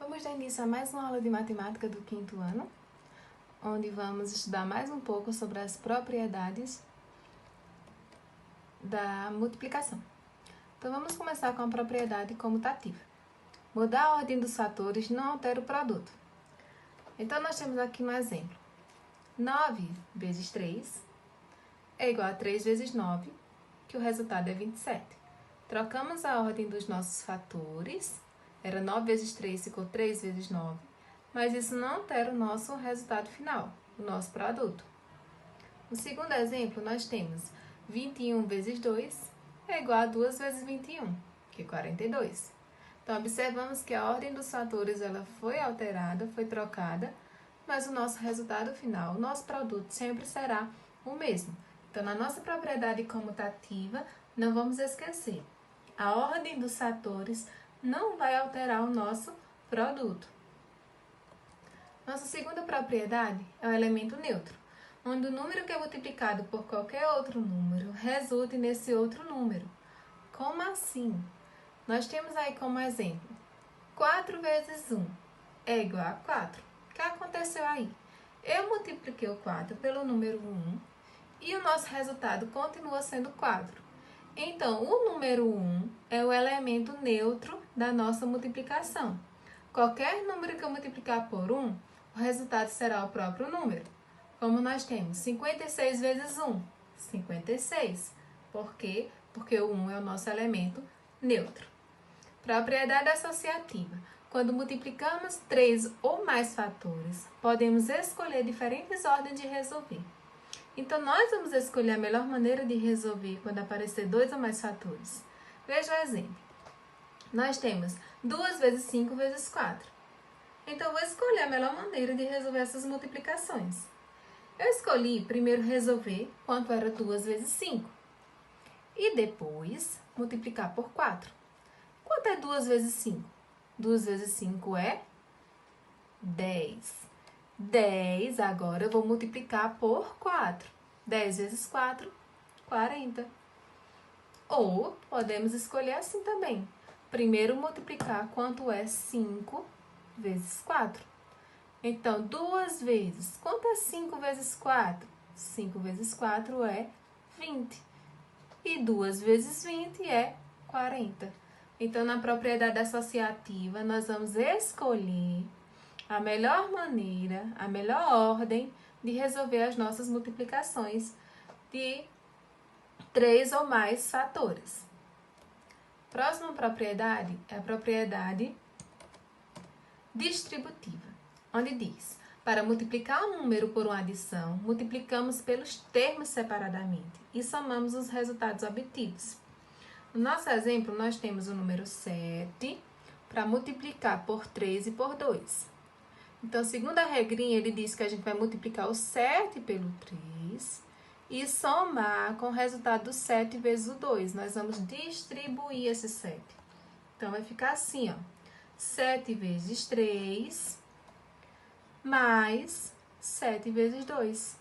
Vamos dar início a mais uma aula de matemática do quinto ano, onde vamos estudar mais um pouco sobre as propriedades da multiplicação. Então, vamos começar com a propriedade comutativa. Mudar a ordem dos fatores não altera o produto. Então, nós temos aqui um exemplo. 9 vezes 3 é igual a 3 vezes 9, que o resultado é 27. Trocamos a ordem dos nossos fatores. Era 9 vezes 3, ficou 3 vezes 9. Mas isso não altera o nosso resultado final, o nosso produto. No segundo exemplo, nós temos 21 vezes 2 é igual a 2 vezes 21, que é 42. Então, observamos que a ordem dos fatores ela foi alterada, foi trocada, mas o nosso resultado final, o nosso produto, sempre será o mesmo. Então, na nossa propriedade comutativa, não vamos esquecer, a ordem dos fatores não vai alterar o nosso produto. Nossa segunda propriedade é o elemento neutro, onde o número que é multiplicado por qualquer outro número resulte nesse outro número. Como assim? Nós temos aí como exemplo, 4 vezes 1 é igual a 4. O que aconteceu aí? Eu multipliquei o 4 pelo número 1 e o nosso resultado continua sendo 4. Então, o número 1 é o elemento neutro da nossa multiplicação. Qualquer número que eu multiplicar por 1, o resultado será o próprio número. Como nós temos 56 vezes 1, 56. Por quê? Porque o 1 é o nosso elemento neutro. Propriedade associativa. Quando multiplicamos 3 ou mais fatores, podemos escolher diferentes ordens de resolver. Então, nós vamos escolher a melhor maneira de resolver quando aparecer 2 ou mais fatores. Veja o exemplo. Nós temos 2 vezes 5 vezes 4. Então, eu vou escolher a melhor maneira de resolver essas multiplicações. Eu escolhi primeiro resolver quanto era 2 vezes 5. E depois, multiplicar por 4. Quanto é 2 vezes 5? 2 vezes 5 é 10. 10, agora eu vou multiplicar por 4. 10 vezes 4, 40. Ou podemos escolher assim também. Primeiro multiplicar quanto é 5 vezes 4. Então, 2 vezes. Quanto é 5 vezes 4? 5 vezes 4 é 20. E 2 vezes 20 é 40. Então, na propriedade associativa, nós vamos escolher a melhor maneira, a melhor ordem de resolver as nossas multiplicações de 3 ou mais fatores. Próxima propriedade é a propriedade distributiva, onde diz, para multiplicar um número por uma adição, multiplicamos pelos termos separadamente e somamos os resultados obtidos. No nosso exemplo, nós temos o número 7 para multiplicar por 3 e por 2. Então, segundo a regrinha, ele diz que a gente vai multiplicar o 7 pelo 3 e somar com o resultado do 7 vezes o 2. Nós vamos distribuir esse 7. Então, vai ficar assim, ó. 7 vezes 3 mais 7 vezes 2.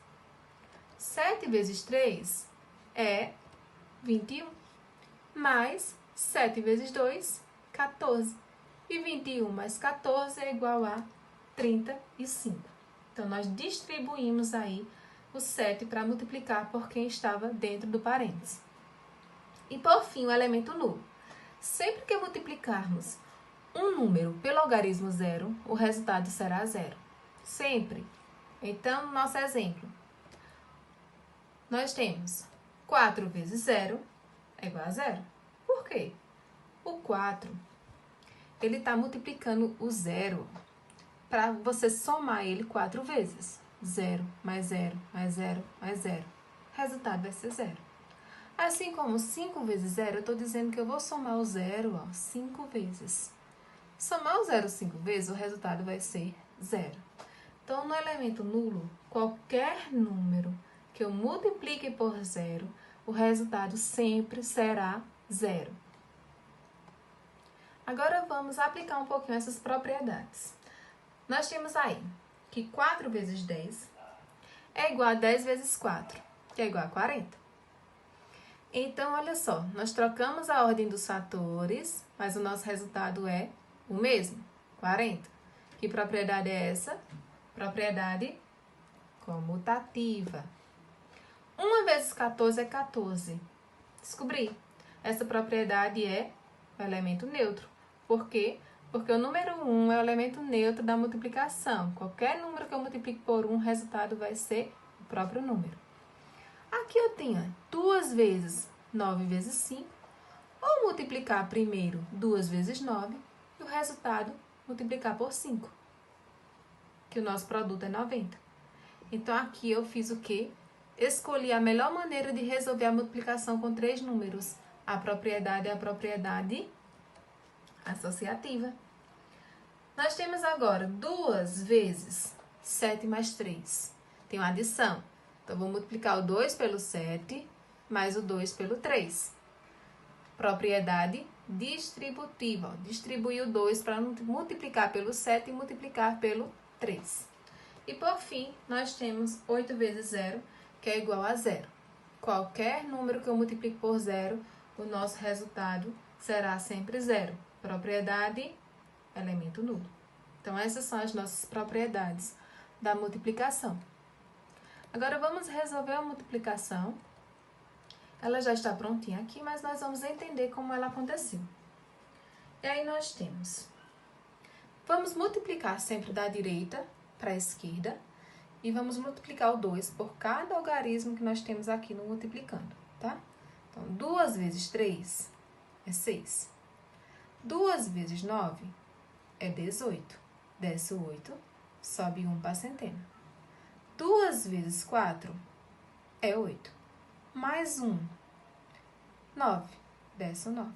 7 vezes 3 é 21. Mais 7 vezes 2, 14. E 21 mais 14 é igual a 35. Então, nós distribuímos aí o 7 para multiplicar por quem estava dentro do parênteses. E, por fim, o elemento nulo. Sempre que multiplicarmos um número pelo algarismo zero, o resultado será zero. Sempre. Então, nosso exemplo. Nós temos 4 vezes 0 é igual a zero. Por quê? O 4, ele está multiplicando o zero para você somar ele 4 vezes. 0 mais 0 mais 0 mais 0. O resultado vai ser 0. Assim como 5 vezes 0, eu estou dizendo que eu vou somar o 0 5 vezes. Somar o 0 5 vezes, o resultado vai ser 0. Então, no elemento nulo, qualquer número que eu multiplique por 0, o resultado sempre será 0. Agora, vamos aplicar um pouquinho essas propriedades. Nós temos aí que 4 vezes 10 é igual a 10 vezes 4, que é igual a 40. Então, olha só, nós trocamos a ordem dos fatores, mas o nosso resultado é o mesmo, 40. Que propriedade é essa? Propriedade comutativa. 1 vezes 14 é 14. Descobri. Essa propriedade é o elemento neutro. Por quê? Porque o número 1 é o elemento neutro da multiplicação. Qualquer número que eu multiplique por 1, o resultado vai ser o próprio número. Aqui eu tenho 2 vezes 9 vezes 5. Ou multiplicar primeiro 2 vezes 9 e o resultado multiplicar por 5. Que o nosso produto é 90. Então, aqui eu fiz o quê? Escolhi a melhor maneira de resolver a multiplicação com 3 números. A propriedade é a propriedade associativa. Nós temos agora 2 vezes 7 mais 3. Tem uma adição. Então, vou multiplicar o 2 pelo 7 mais o 2 pelo 3. Propriedade distributiva. Distribuir o 2 para multiplicar pelo 7 e multiplicar pelo 3. E, por fim, nós temos 8 vezes 0, que é igual a 0. Qualquer número que eu multiplique por 0, o nosso resultado será sempre 0. Propriedade, elemento nulo. Então, essas são as nossas propriedades da multiplicação. Agora, vamos resolver a multiplicação. Ela já está prontinha aqui, mas nós vamos entender como ela aconteceu. E aí, nós temos... Vamos multiplicar sempre da direita para a esquerda. E vamos multiplicar o 2 por cada algarismo que nós temos aqui no multiplicando, tá? Então, 2 vezes 3 é 6. 2 vezes 9 é 18. Desce o 8, sobe 1 para a centena. 2 vezes 4 é 8. Mais 1, 9. Desce o 9.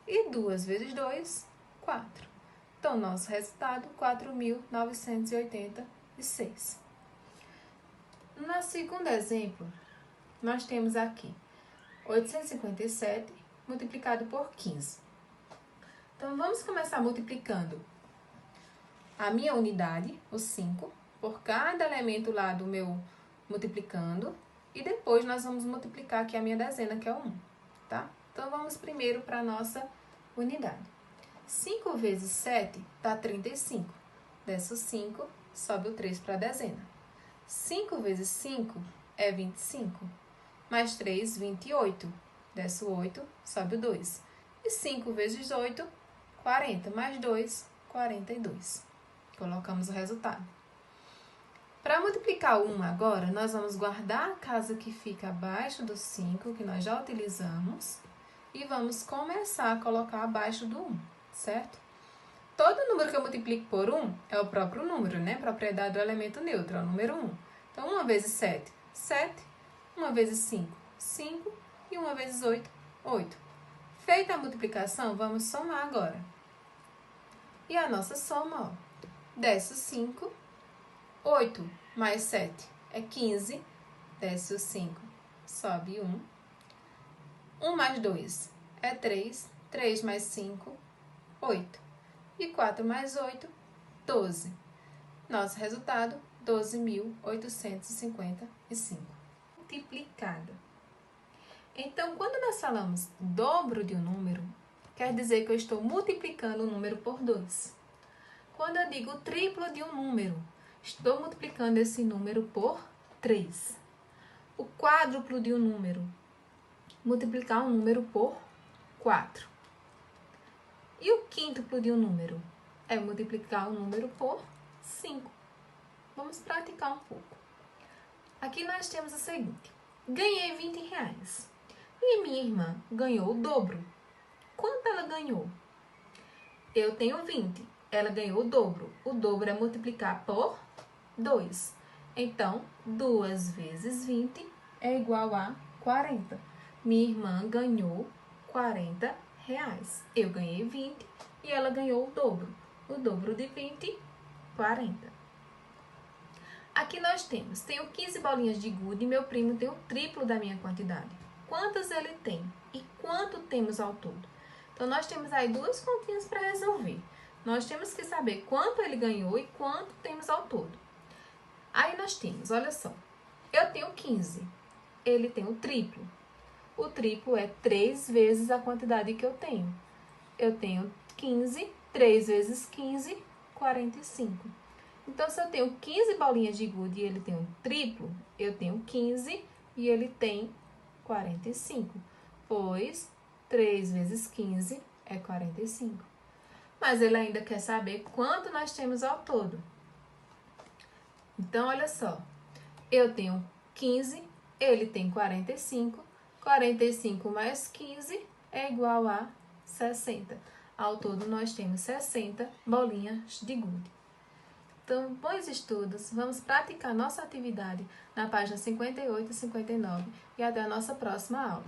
E 2 vezes 2, 4. Então, nosso resultado, 4.986. No segundo exemplo, nós temos aqui 857 multiplicado por 15. Então, vamos começar multiplicando a minha unidade, o 5, por cada elemento lá do meu multiplicando. E depois nós vamos multiplicar aqui a minha dezena, que é o 1, tá? Então, vamos primeiro para a nossa unidade. 5 vezes 7 dá 35. Desce o 5, sobe o 3 para a dezena. 5 vezes 5 é 25. Mais 3, 28. Desce o 8, sobe o 2. E 5 vezes 8, 40. Mais 2, 42. Colocamos o resultado. Para multiplicar o 1 agora, nós vamos guardar a casa que fica abaixo do 5, que nós já utilizamos, e vamos começar a colocar abaixo do 1, certo? Todo número que eu multiplico por 1 é o próprio número, né? Propriedade do elemento neutro, é o número 1. Então, 1 vezes 7, 7. 1 vezes 5, 5. E 1 vezes 8, 8. Feita a multiplicação, vamos somar agora. E a nossa soma, ó, desce o 5. 8 mais 7 é 15. Desce o 5, sobe 1. 1 mais 2 é 3. 3 mais 5, 8. E 4 mais 8, 12. Nosso resultado, 12.855. Multiplicado. Então, quando nós falamos dobro de um número, quer dizer que eu estou multiplicando o número por 2. Quando eu digo triplo de um número, estou multiplicando esse número por 3. O quádruplo de um número, multiplicar um número por 4. E o quíntuplo de um número é multiplicar o número por 5. Vamos praticar um pouco. Aqui nós temos o seguinte. Ganhei 20 reais. E minha irmã ganhou o dobro. Quanto ela ganhou? Eu tenho 20. Ela ganhou o dobro. O dobro é multiplicar por 2. Então, 2 vezes 20 é igual a 40. Minha irmã ganhou 40 reais. Eu ganhei 20 e ela ganhou o dobro. O dobro de 20, 40. Aqui nós tenho 15 bolinhas de gude e meu primo tem o triplo da minha quantidade. Quantas ele tem e quanto temos ao todo? Então, nós temos aí duas continhas para resolver. Nós temos que saber quanto ele ganhou e quanto temos ao todo. Aí nós temos, olha só, eu tenho 15, ele tem o triplo. O triplo é 3 vezes a quantidade que eu tenho. Eu tenho 15, 3 vezes 15, 45. Então, se eu tenho 15 bolinhas de gude e ele tem um triplo, eu tenho 15 e ele tem 45. Pois 3 vezes 15 é 45. Mas ele ainda quer saber quanto nós temos ao todo. Então, olha só. Eu tenho 15, ele tem 45. 45 mais 15 é igual a 60. Ao todo, nós temos 60 bolinhas de gude. Então, bons estudos. Vamos praticar nossa atividade na página 58 e 59. E até a nossa próxima aula.